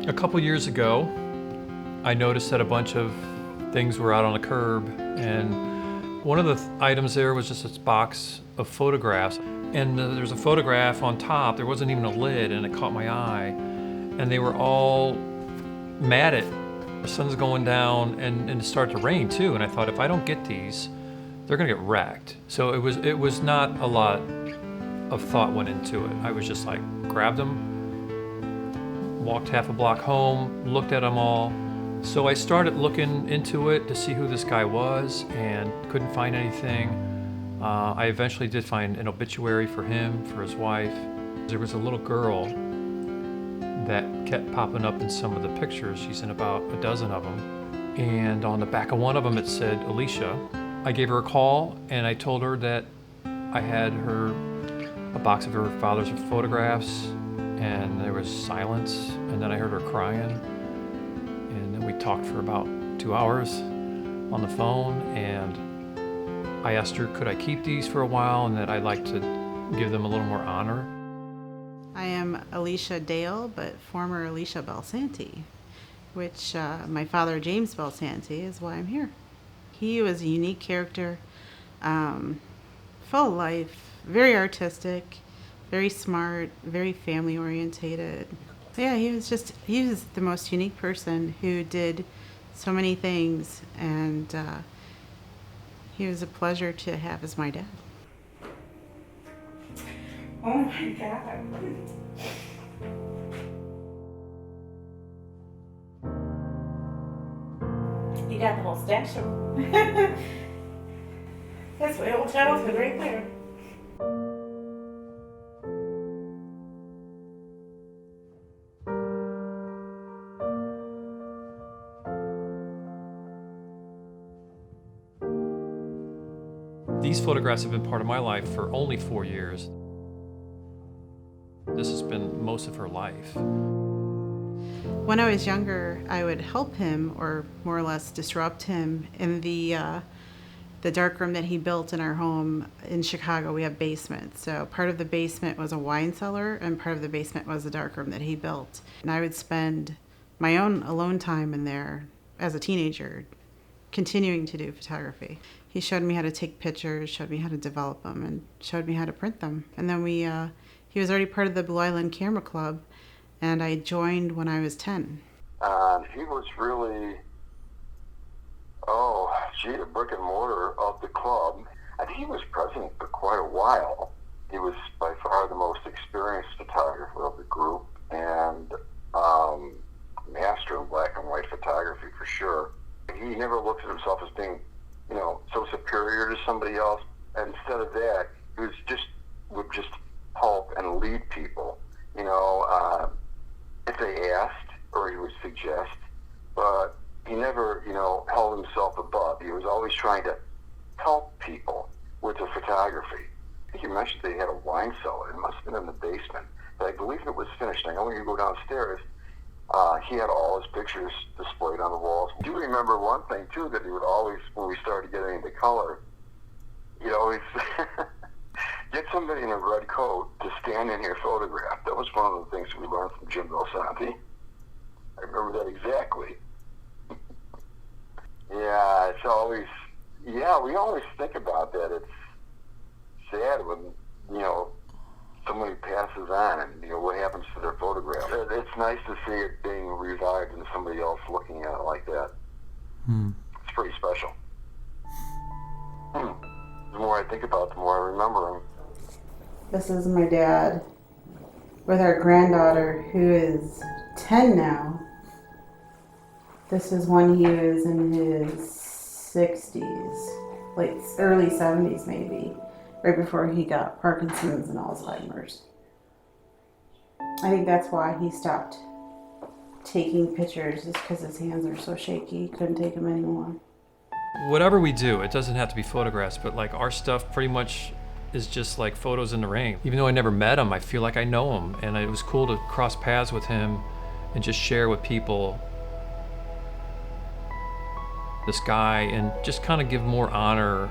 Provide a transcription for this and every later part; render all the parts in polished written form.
A couple years ago, I noticed that a bunch of things were out on the curb, and one of the items there was just this box of photographs. And there's a photograph on top, there wasn't even a lid, and it caught my eye. And they were all matted. The sun's going down, and it started to rain too. And I thought, if I don't get these, they're gonna get wrecked. So it was not a lot of thought went into it. I was just like, grabbed them, walked half a block home, looked at them all. So I started looking into it to see who this guy was and couldn't find anything. I eventually did find an obituary for him, for his wife. There was a little girl that kept popping up in some of the pictures. She's in about a dozen of them. And on the back of one of them it said Alicia. I gave her a call and I told her that I had a box of her father's photographs, and there was silence, and then I heard her crying, and then we talked for about 2 hours on the phone, and I asked her could I keep these for a while and that I'd like to give them a little more honor. I am Alicia Dale, but former Alicia Belsanti, which my father James Belsanti is why I'm here. He was a unique character, full of life, very artistic, very smart, very family orientated. Yeah, he was the most unique person who did so many things, and he was a pleasure to have as my dad. Oh my God. You got the whole stash of them. That's my old childhood right there. These photographs have been part of my life for only 4 years. This has been most of her life. When I was younger, I would help him, or more or less disrupt him, in the darkroom that he built in our home in Chicago. We have basements, so part of the basement was a wine cellar, and part of the basement was the darkroom that he built. And I would spend my own alone time in there as a teenager, continuing to do photography. He showed me how to take pictures, showed me how to develop them, and showed me how to print them. And then he was already part of the Blue Island Camera Club, and I joined when I was 10. He was really, the brick and mortar of the club. I think he was president for quite a while. He was by far the most experienced photographer of the group, and master in black and white photography for sure. He never looked at himself as being, so superior to somebody else. Instead of that, he would just help and lead people, if they asked, or he would suggest, but he never, held himself above. He was always trying to help people with the photography. I think you mentioned they had a wine cellar. It must have been in the basement, but I believe it was finished. I know when you go downstairs, he had all his pictures displayed on the walls. I do remember one thing, too, that he would always, when we started getting into color, he'd always get somebody in a red coat to stand in here photograph. That was one of the things we learned from Jim Belsanti. I remember that exactly. Yeah, it's always, we always think about that. It's sad when, somebody passes on and, what happens to their photograph. It's nice to see it being revived and somebody else looking at it like that. It's pretty special. The more I think about it, the more I remember him. This is my dad with our granddaughter, who is 10 now. This is when he was in his 60s, like early 70s maybe, right before he got Parkinson's and Alzheimer's. I think that's why he stopped taking pictures, is because his hands are so shaky, he couldn't take them anymore. Whatever we do, it doesn't have to be photographs, but like our stuff pretty much is just like photos in the rain. Even though I never met him, I feel like I know him, and it was cool to cross paths with him and just share with people this guy and just kind of give more honor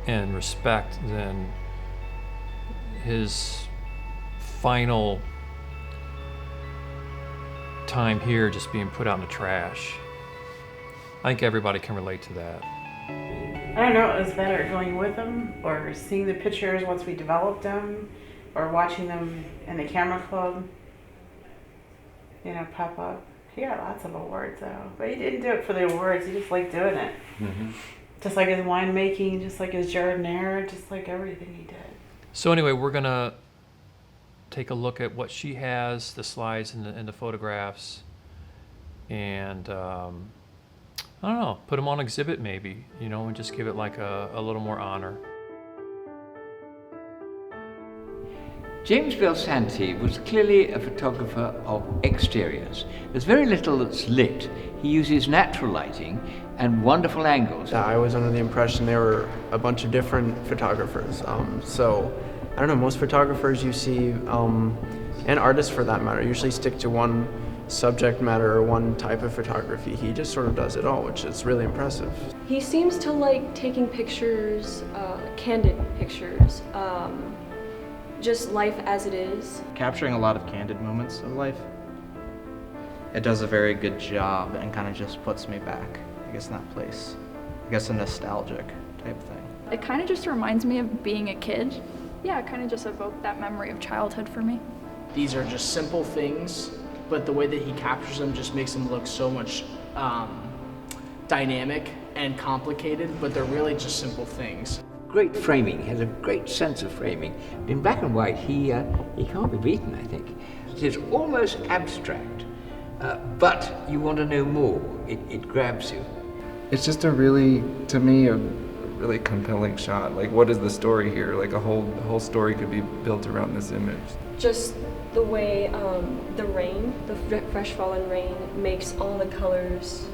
and respect than his final time here just being put out in the trash. I think everybody can relate to that. I don't know, it was better going with them or seeing the pictures once we developed them or watching them in the camera club, you know, pop up. He got lots of awards though, but he didn't do it for the awards, he just liked doing it. Mm-hmm. Just like his winemaking, just like his jardiniere, just like everything he did. So anyway, we're gonna take a look at what she has, the slides and the photographs, and I don't know, put them on exhibit maybe, you know, and just give it like a little more honor. James Belsanti was clearly a photographer of exteriors. There's very little that's lit. He uses natural lighting and wonderful angles. I was under the impression there were a bunch of different photographers. So, I don't know, most photographers you see, and artists for that matter, usually stick to one subject matter or one type of photography. He just sort of does it all, which is really impressive. He seems to like taking pictures, candid pictures, just life as it is. Capturing a lot of candid moments of life. It does a very good job and kind of just puts me back, I guess, in that place. I guess a nostalgic type thing. It kind of just reminds me of being a kid. Yeah, it kind of just evoked that memory of childhood for me. These are just simple things, but the way that he captures them just makes them look so much dynamic and complicated, but they're really just simple things. Great framing, he has a great sense of framing. In black and white, he can't be beaten, I think. It is almost abstract, but you want to know more. It grabs you. It's just to me, a really compelling shot. Like, what is the story here? Like, the whole story could be built around this image. Just the way the rain, the fresh fallen rain, makes all the colors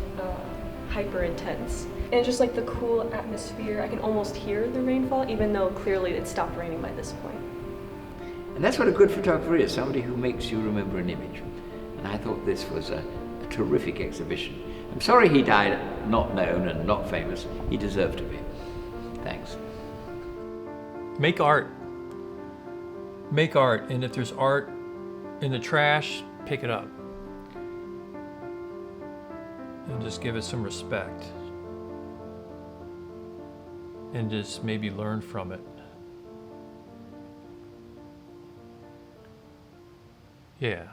hyper intense. And just like the cool atmosphere, I can almost hear the rainfall, even though clearly it stopped raining by this point. And that's what a good photographer is, somebody who makes you remember an image. And I thought this was a terrific exhibition. I'm sorry he died not known and not famous. He deserved to be. Thanks. Make art. Make art, and if there's art in the trash, pick it up. And just give it some respect. And just maybe learn from it. Yeah.